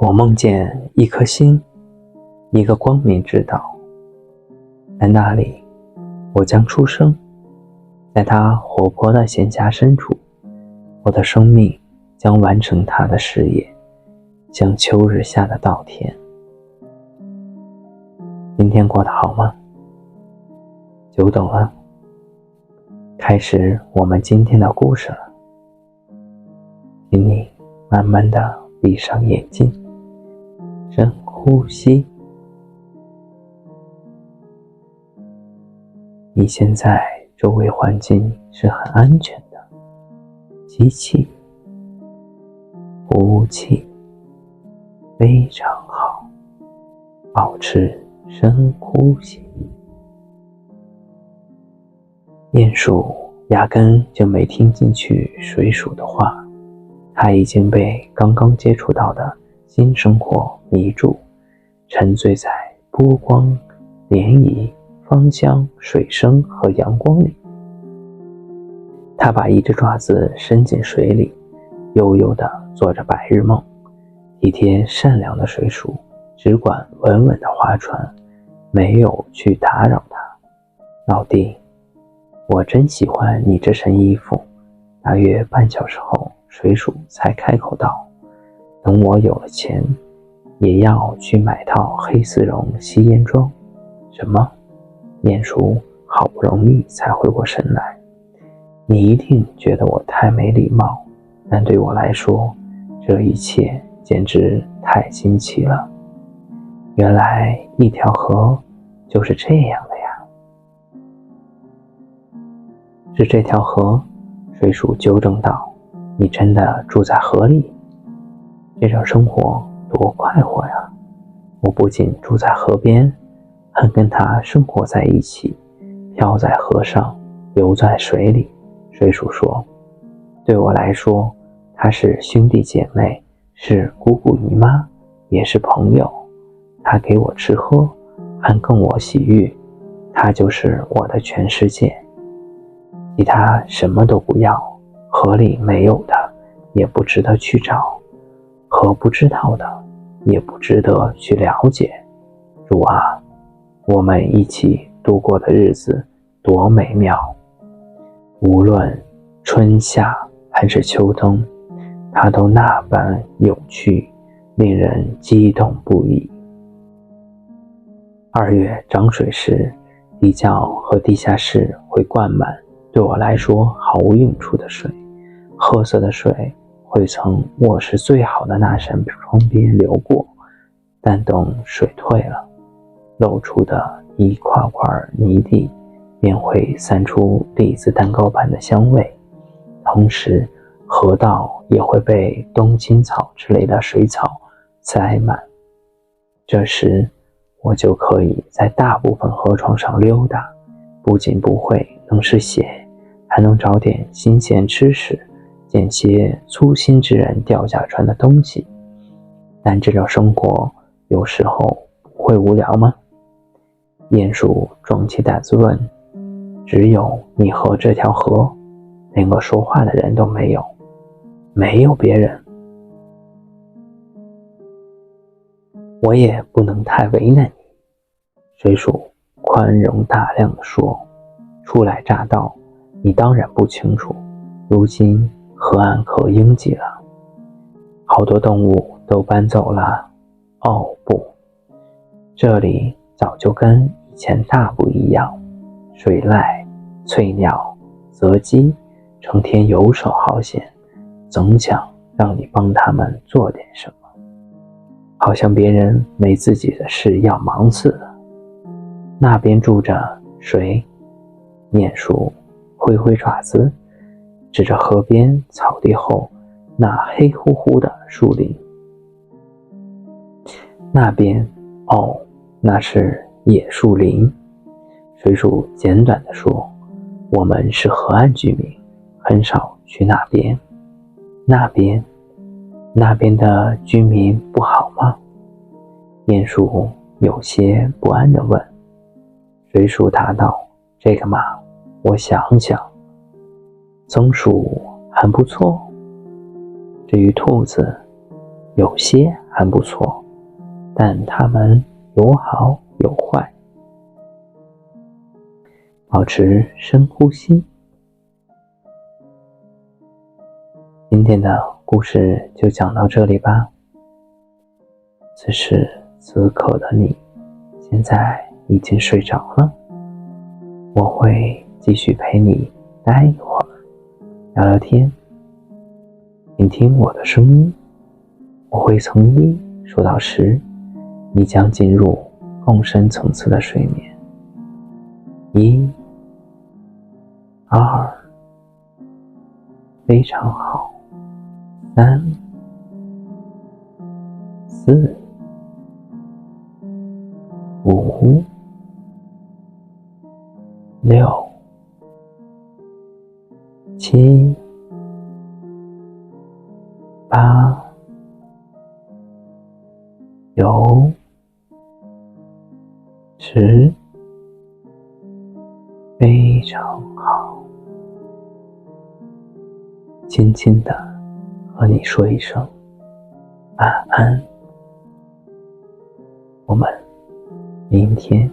我梦见一颗星，一个光明之岛，在那里我将出生，在它活泼的弦荚深处，我的生命将完成它的事业，像秋日下的稻田。今天过得好吗？久等了，开始我们今天的故事了。请你慢慢的闭上眼睛，深呼吸。你现在周围环境是很安全的，吸气，呼气，非常好，保持深呼吸。鼹鼠压根就没听进去水鼠的话，它已经被刚刚接触到的新生活迷住，沉醉在波光、涟漪、芳香、水声和阳光里。它把一只爪子伸进水里，悠悠地做着白日梦。体贴善良的水鼠只管稳稳地划船，没有去打扰它。老弟，我真喜欢你这身衣服。大约半小时后，水鼠才开口道，等我有了钱，也要去买套黑丝绒吸烟装。什么？鼹鼠好不容易才回过神来。你一定觉得我太没礼貌，但对我来说，这一切简直太新奇了。原来一条河就是这样的呀。是这条河？水鼠纠正道，你真的住在河里？这种生活多快活呀！我不仅住在河边，还跟它生活在一起，漂在河上，游在水里。水鼠说，对我来说，它是兄弟姐妹，是姑姑姨妈，也是朋友。它给我吃喝，还跟我洗浴，它就是我的全世界。其他什么都不要，河里没有的也不值得去找，河不知道的也不值得去了解。主啊，我们一起度过的日子多美妙！无论春夏还是秋冬，它都那般有趣，令人激动不已。2月涨水时，地窖和地下室会灌满对我来说毫无用处的水，褐色的水会从卧室最好的那扇窗边流过，但等水退了，露出的一块块泥地便会散出栗子蛋糕般的香味，同时河道也会被冬青草之类的水草塞满。这时我就可以在大部分河床上溜达，不仅不会弄湿鞋，还能找点新鲜吃食，捡些粗心之人掉下船的东西。但这种生活有时候不会无聊吗？鼹鼠壮起胆子问，只有你和这条河，连个说话的人都没有，没有别人。我也不能太为难你，水鼠宽容大量地说，初来乍到，你当然不清楚，如今河岸可拥挤了，好多动物都搬走了。哦不，这里早就跟以前大不一样，水濑、翠鸟、泽鸡成天游手好闲，总想让你帮他们做点什么，好像别人没自己的事要忙似的。那边住着谁？鼹鼠挥挥爪子，指着河边草地后那黑乎乎的树林。那边，哦，那是野树林。水鼠简短地说，我们是河岸居民，很少去那边。那边的居民不好吗？鼹鼠有些不安地问。水鼠答道，这个嘛，我想想，松鼠很不错，至于兔子，有些还不错，但它们有好有坏。保持深呼吸。今天的故事就讲到这里吧。此时此刻的你，现在已经睡着了。我会继续陪你待一会儿，聊聊天，听听我的声音。我会从1数到10，你将进入更深层次的睡眠。1、2，非常好。3、4、5、6、7、8、9、10，非常好。轻轻地和你说一声晚安，我们明天